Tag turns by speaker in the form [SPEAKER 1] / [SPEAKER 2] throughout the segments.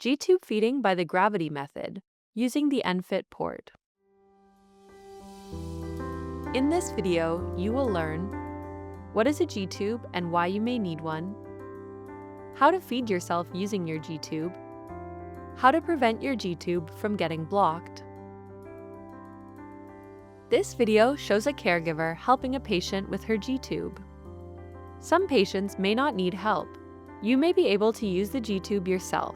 [SPEAKER 1] G-tube feeding by the gravity method, using the ENFit port. In this video, you will learn what is a G-tube and why you may need one, how to feed yourself using your G-tube, how to prevent your G-tube from getting blocked. This video shows a caregiver helping a patient with her G-tube. Some patients may not need help. You may be able to use the G-tube yourself.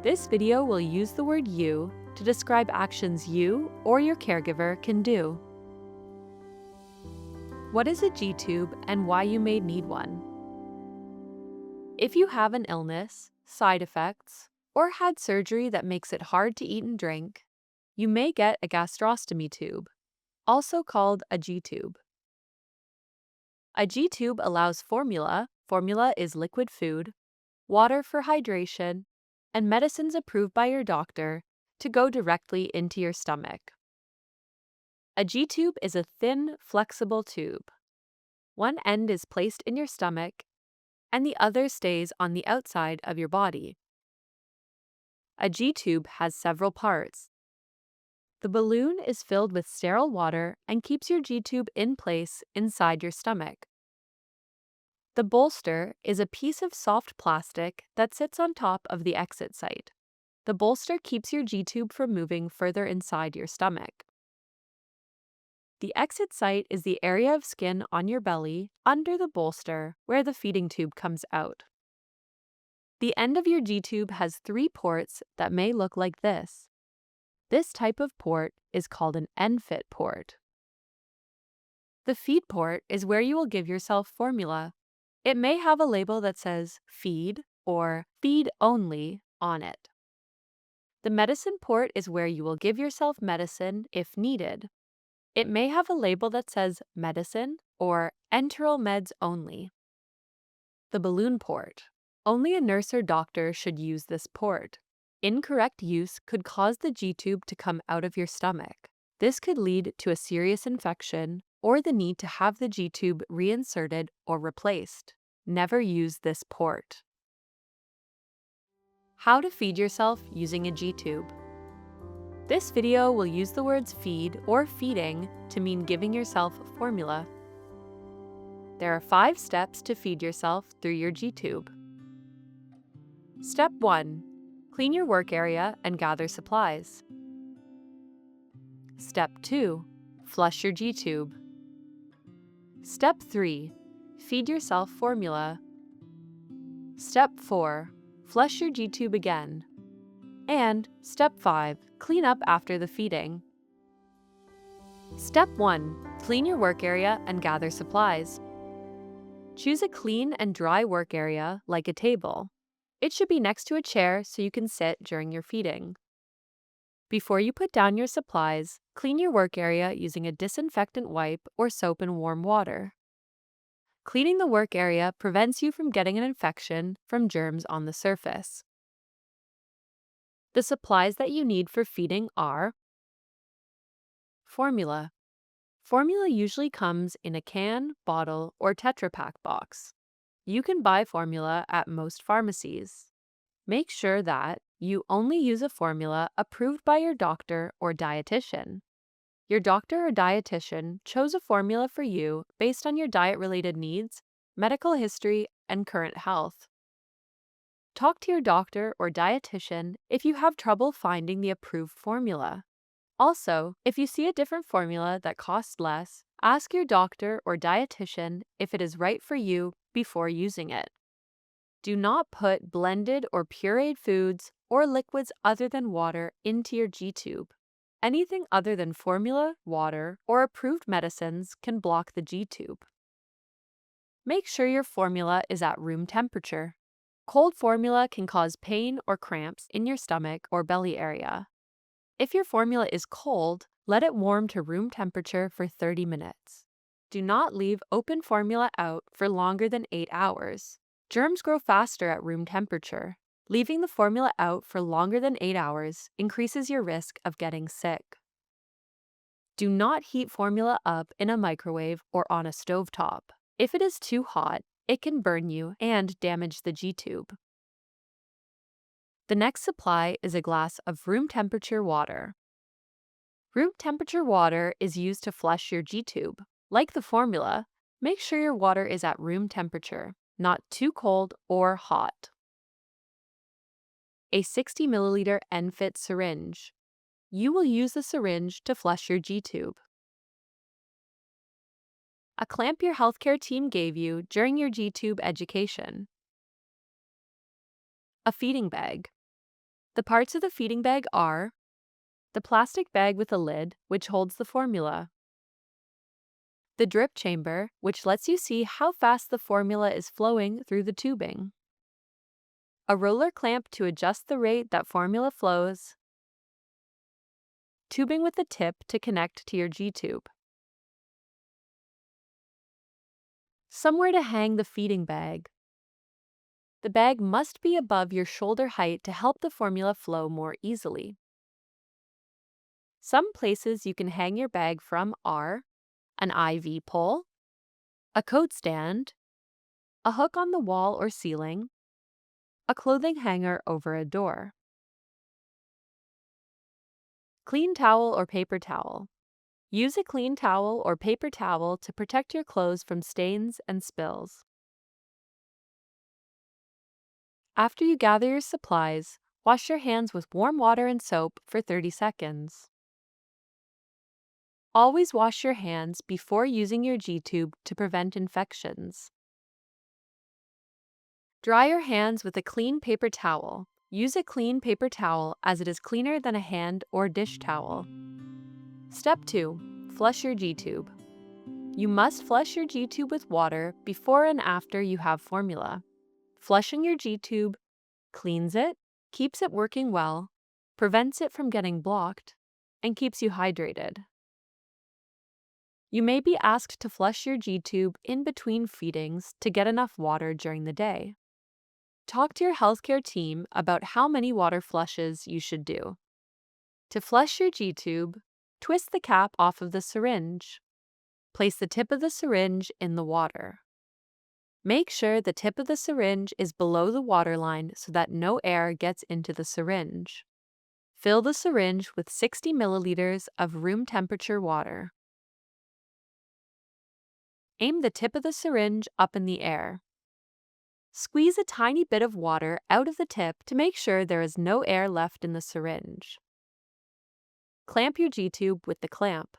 [SPEAKER 1] This video will use the word "you" to describe actions you or your caregiver can do. What is a G-tube and why you may need one? If you have an illness, side effects, or had surgery that makes it hard to eat and drink, you may get a gastrostomy tube, also called a G-tube. A G-tube allows formula is liquid food, water for hydration, and medicines approved by your doctor to go directly into your stomach. A G-tube is a thin, flexible tube. One end is placed in your stomach, and the other stays on the outside of your body. A G-tube has several parts. The balloon is filled with sterile water and keeps your G-tube in place inside your stomach. The bolster is a piece of soft plastic that sits on top of the exit site. The bolster keeps your G-tube from moving further inside your stomach. The exit site is the area of skin on your belly under the bolster where the feeding tube comes out. The end of your G-tube has 3 ports that may look like this. This type of port is called an ENFit port. The feed port is where you will give yourself formula. It may have a label that says feed or feed only on it. The medicine port is where you will give yourself medicine if needed. It may have a label that says medicine or enteral meds only. The balloon port. Only a nurse or doctor should use this port. Incorrect use could cause the G-tube to come out of your stomach. This could lead to a serious infection or the need to have the G-tube reinserted or replaced. Never use this port. How to feed yourself using a G-tube. This video will use the words feed or feeding to mean giving yourself formula. There are 5 steps to feed yourself through your G-tube. Step 1. Clean your work area and gather supplies. Step 2. Flush your G-tube. Step 3. Feed yourself formula. Step 4. Flush your G-tube again. And Step 5. Clean up after the feeding. Step 1. Clean your work area and gather supplies. Choose a clean and dry work area, like a table. It should be next to a chair so you can sit during your feeding. Before you put down your supplies, clean your work area using a disinfectant wipe or soap and warm water. Cleaning the work area prevents you from getting an infection from germs on the surface. The supplies that you need for feeding are formula. Formula usually comes in a can, bottle, or Tetra Pak box. You can buy formula at most pharmacies. Make sure that you only use a formula approved by your doctor or dietitian. Your doctor or dietitian chose a formula for you based on your diet-related needs, medical history, and current health. Talk to your doctor or dietitian if you have trouble finding the approved formula. Also, if you see a different formula that costs less, ask your doctor or dietitian if it is right for you before using it. Do not put blended or pureed foods or liquids other than water into your G-tube. Anything other than formula, water, or approved medicines can block the G-tube. Make sure your formula is at room temperature. Cold formula can cause pain or cramps in your stomach or belly area. If your formula is cold, let it warm to room temperature for 30 minutes. Do not leave open formula out for longer than 8 hours. Germs grow faster at room temperature. Leaving the formula out for longer than 8 hours increases your risk of getting sick. Do not heat formula up in a microwave or on a stovetop. If it is too hot, it can burn you and damage the G-tube. The next supply is a glass of room temperature water. Room temperature water is used to flush your G-tube. Like the formula, make sure your water is at room temperature, not too cold or hot. A 60 milliliter ENFit syringe. You will use the syringe to flush your G-tube. A clamp your healthcare team gave you during your G-tube education. A feeding bag. The parts of the feeding bag are the plastic bag with a lid, which holds the formula, the drip chamber, which lets you see how fast the formula is flowing through the tubing, a roller clamp to adjust the rate that formula flows, tubing with a tip to connect to your G-tube, somewhere to hang the feeding bag. The bag must be above your shoulder height to help the formula flow more easily. Some places you can hang your bag from are an IV pole, a coat stand, a hook on the wall or ceiling, a clothing hanger over a door. Clean towel or paper towel. Use a clean towel or paper towel to protect your clothes from stains and spills. After you gather your supplies, wash your hands with warm water and soap for 30 seconds. Always wash your hands before using your G-tube to prevent infections. Dry your hands with a clean paper towel. Use a clean paper towel as it is cleaner than a hand or dish towel. Step 2. Flush your G-tube. You must flush your G-tube with water before and after you have formula. Flushing your G-tube cleans it, keeps it working well, prevents it from getting blocked, and keeps you hydrated. You may be asked to flush your G-tube in between feedings to get enough water during the day. Talk to your healthcare team about how many water flushes you should do. To flush your G-tube, twist the cap off of the syringe. Place the tip of the syringe in the water. Make sure the tip of the syringe is below the waterline so that no air gets into the syringe. Fill the syringe with 60 milliliters of room temperature water. Aim the tip of the syringe up in the air. Squeeze a tiny bit of water out of the tip to make sure there is no air left in the syringe. Clamp your G-tube with the clamp.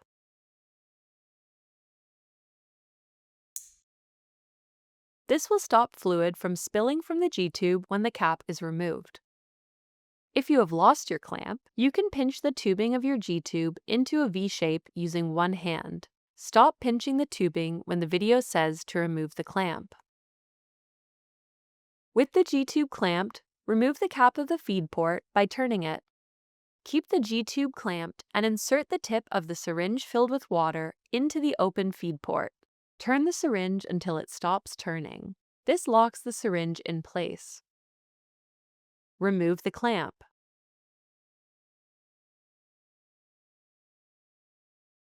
[SPEAKER 1] This will stop fluid from spilling from the G-tube when the cap is removed. If you have lost your clamp, you can pinch the tubing of your G-tube into a V shape using one hand. Stop pinching the tubing when the video says to remove the clamp. With the G-tube clamped, remove the cap of the feed port by turning it. Keep the G-tube clamped and insert the tip of the syringe filled with water into the open feed port. Turn the syringe until it stops turning. This locks the syringe in place. Remove the clamp.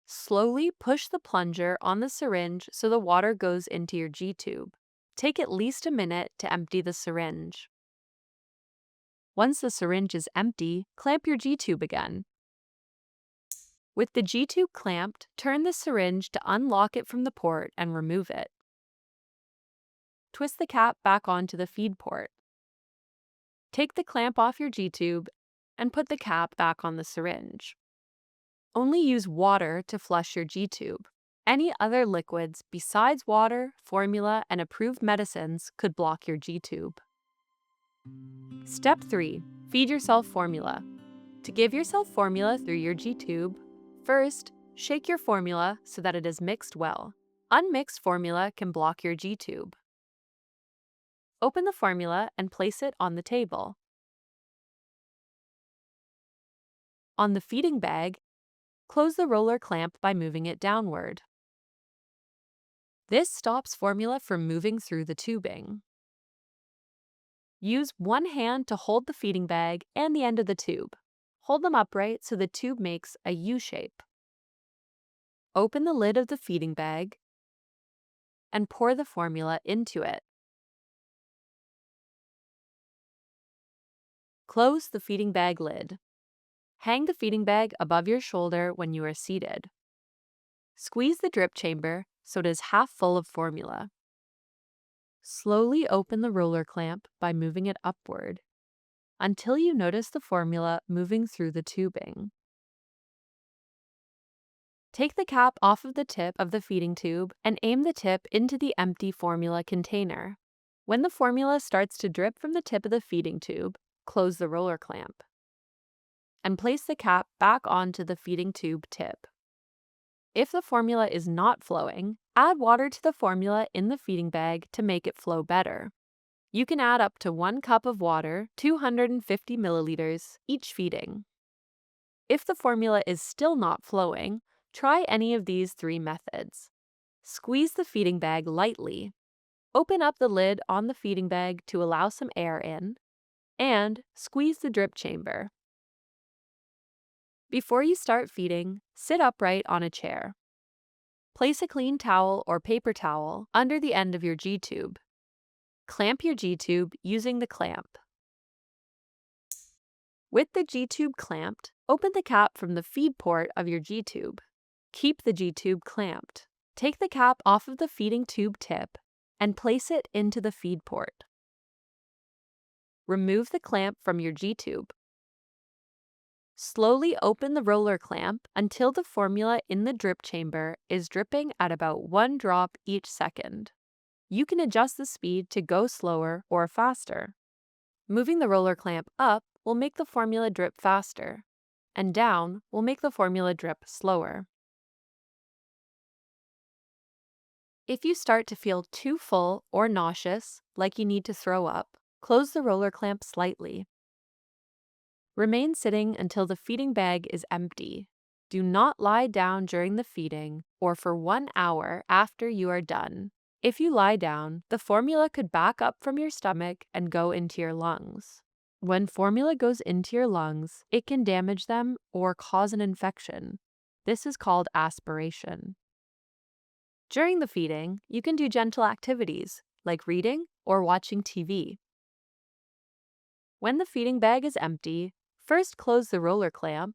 [SPEAKER 1] Slowly push the plunger on the syringe so the water goes into your G-tube. Take at least a minute to empty the syringe. Once the syringe is empty, clamp your G-tube again. With the G-tube clamped, turn the syringe to unlock it from the port and remove it. Twist the cap back onto the feed port. Take the clamp off your G-tube and put the cap back on the syringe. Only use water to flush your G-tube. Any other liquids besides water, formula, and approved medicines could block your G-tube. Step 3. Feed yourself formula. To give yourself formula through your G-tube, first, shake your formula so that it is mixed well. Unmixed formula can block your G-tube. Open the formula and place it on the table. On the feeding bag, close the roller clamp by moving it downward. This stops formula from moving through the tubing. Use one hand to hold the feeding bag and the end of the tube. Hold them upright so the tube makes a U shape. Open the lid of the feeding bag and pour the formula into it. Close the feeding bag lid. Hang the feeding bag above your shoulder when you are seated. Squeeze the drip chamber so it is half full of formula. Slowly open the roller clamp by moving it upward until you notice the formula moving through the tubing. Take the cap off of the tip of the feeding tube and aim the tip into the empty formula container. When the formula starts to drip from the tip of the feeding tube, close the roller clamp and place the cap back onto the feeding tube tip. If the formula is not flowing, add water to the formula in the feeding bag to make it flow better. You can add up to 1 cup of water, 250 milliliters, each feeding. If the formula is still not flowing, try any of these 3 methods. Squeeze the feeding bag lightly. Open up the lid on the feeding bag to allow some air in, and squeeze the drip chamber. Before you start feeding, sit upright on a chair. Place a clean towel or paper towel under the end of your G-tube. Clamp your G-tube using the clamp. With the G-tube clamped, open the cap from the feed port of your G-tube. Keep the G-tube clamped. Take the cap off of the feeding tube tip and place it into the feed port. Remove the clamp from your G-tube. Slowly open the roller clamp until the formula in the drip chamber is dripping at about 1 drop each second. You can adjust the speed to go slower or faster. Moving the roller clamp up will make the formula drip faster, and down will make the formula drip slower. If you start to feel too full or nauseous, like you need to throw up, close the roller clamp slightly. Remain sitting until the feeding bag is empty. Do not lie down during the feeding or for 1 hour after you are done. If you lie down, the formula could back up from your stomach and go into your lungs. When formula goes into your lungs, it can damage them or cause an infection. This is called aspiration. During the feeding, you can do gentle activities like reading or watching TV. When the feeding bag is empty, first close the roller clamp,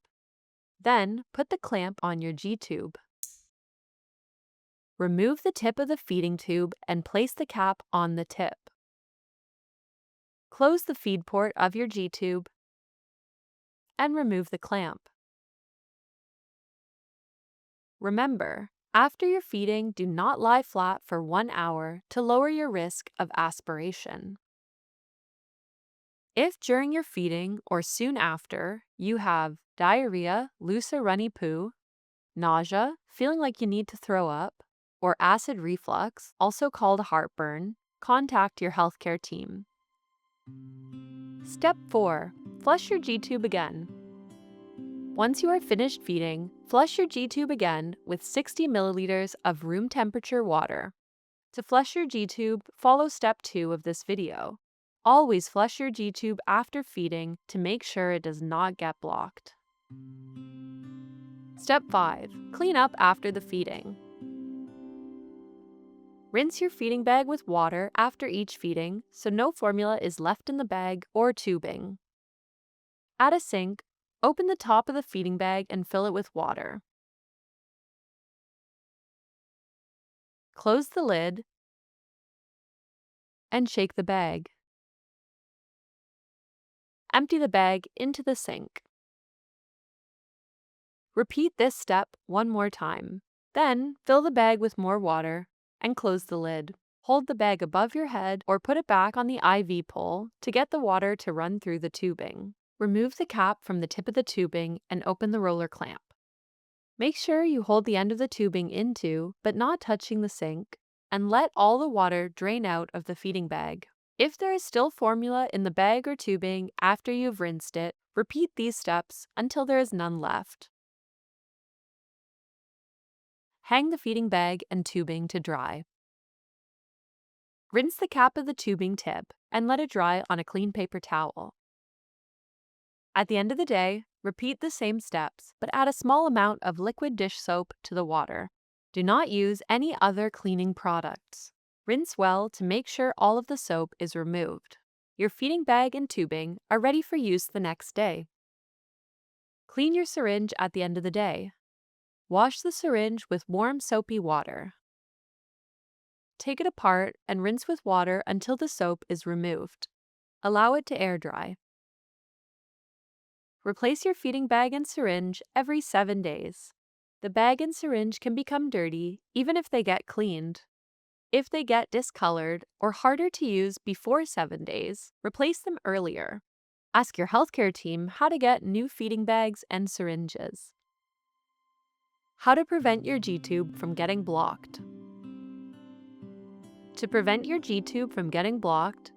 [SPEAKER 1] then put the clamp on your G-tube. Remove the tip of the feeding tube and place the cap on the tip. Close the feed port of your G-tube and remove the clamp. Remember, after your feeding, do not lie flat for 1 hour to lower your risk of aspiration. If during your feeding or soon after you have diarrhea, loose or runny poo, nausea, feeling like you need to throw up, or acid reflux, also called heartburn, contact your healthcare team. Step 4. Flush your G-tube again. Once you are finished feeding, flush your G-tube again with 60 milliliters of room temperature water. To flush your G-tube, follow step 2 of this video. Always flush your G-tube after feeding to make sure it does not get blocked. Step 5. Clean up after the feeding. Rinse your feeding bag with water after each feeding so no formula is left in the bag or tubing. At a sink, open the top of the feeding bag and fill it with water. Close the lid and shake the bag. Empty the bag into the sink. Repeat this step 1 more time. Then, fill the bag with more water and close the lid. Hold the bag above your head or put it back on the IV pole to get the water to run through the tubing. Remove the cap from the tip of the tubing and open the roller clamp. Make sure you hold the end of the tubing into, but not touching the sink, and let all the water drain out of the feeding bag. If there is still formula in the bag or tubing after you've rinsed it, repeat these steps until there is none left. Hang the feeding bag and tubing to dry. Rinse the cap of the tubing tip and let it dry on a clean paper towel. At the end of the day, repeat the same steps, but add a small amount of liquid dish soap to the water. Do not use any other cleaning products. Rinse well to make sure all of the soap is removed. Your feeding bag and tubing are ready for use the next day. Clean your syringe at the end of the day. Wash the syringe with warm soapy water. Take it apart and rinse with water until the soap is removed. Allow it to air dry. Replace your feeding bag and syringe every 7 days. The bag and syringe can become dirty even if they get cleaned. If they get discolored or harder to use before 7 days, replace them earlier. Ask your healthcare team how to get new feeding bags and syringes. How to prevent your G-tube from getting blocked. To prevent your G-tube from getting blocked,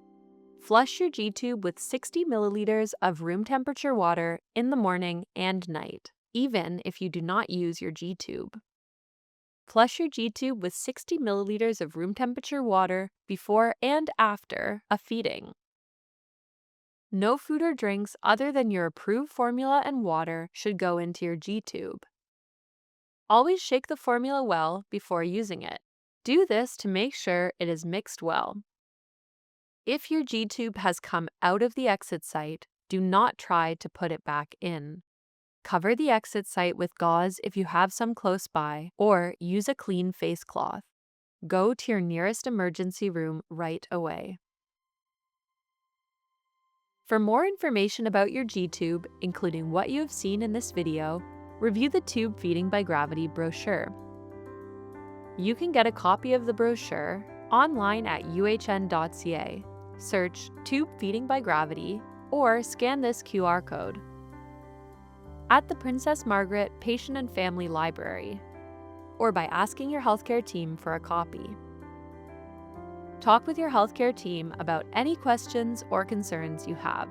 [SPEAKER 1] flush your G-tube with 60 milliliters of room temperature water in the morning and night, even if you do not use your G-tube. Flush your G-tube with 60 milliliters of room temperature water before and after a feeding. No food or drinks other than your approved formula and water should go into your G-tube. Always shake the formula well before using it. Do this to make sure it is mixed well. If your G-tube has come out of the exit site, do not try to put it back in. Cover the exit site with gauze if you have some close by, or use a clean face cloth. Go to your nearest emergency room right away. For more information about your G-tube, including what you have seen in this video, review the Tube Feeding by Gravity brochure. You can get a copy of the brochure online at uhn.ca. Search Tube Feeding by Gravity or scan this QR code. At the Princess Margaret Patient and Family Library, or by asking your healthcare team for a copy. Talk with your healthcare team about any questions or concerns you have.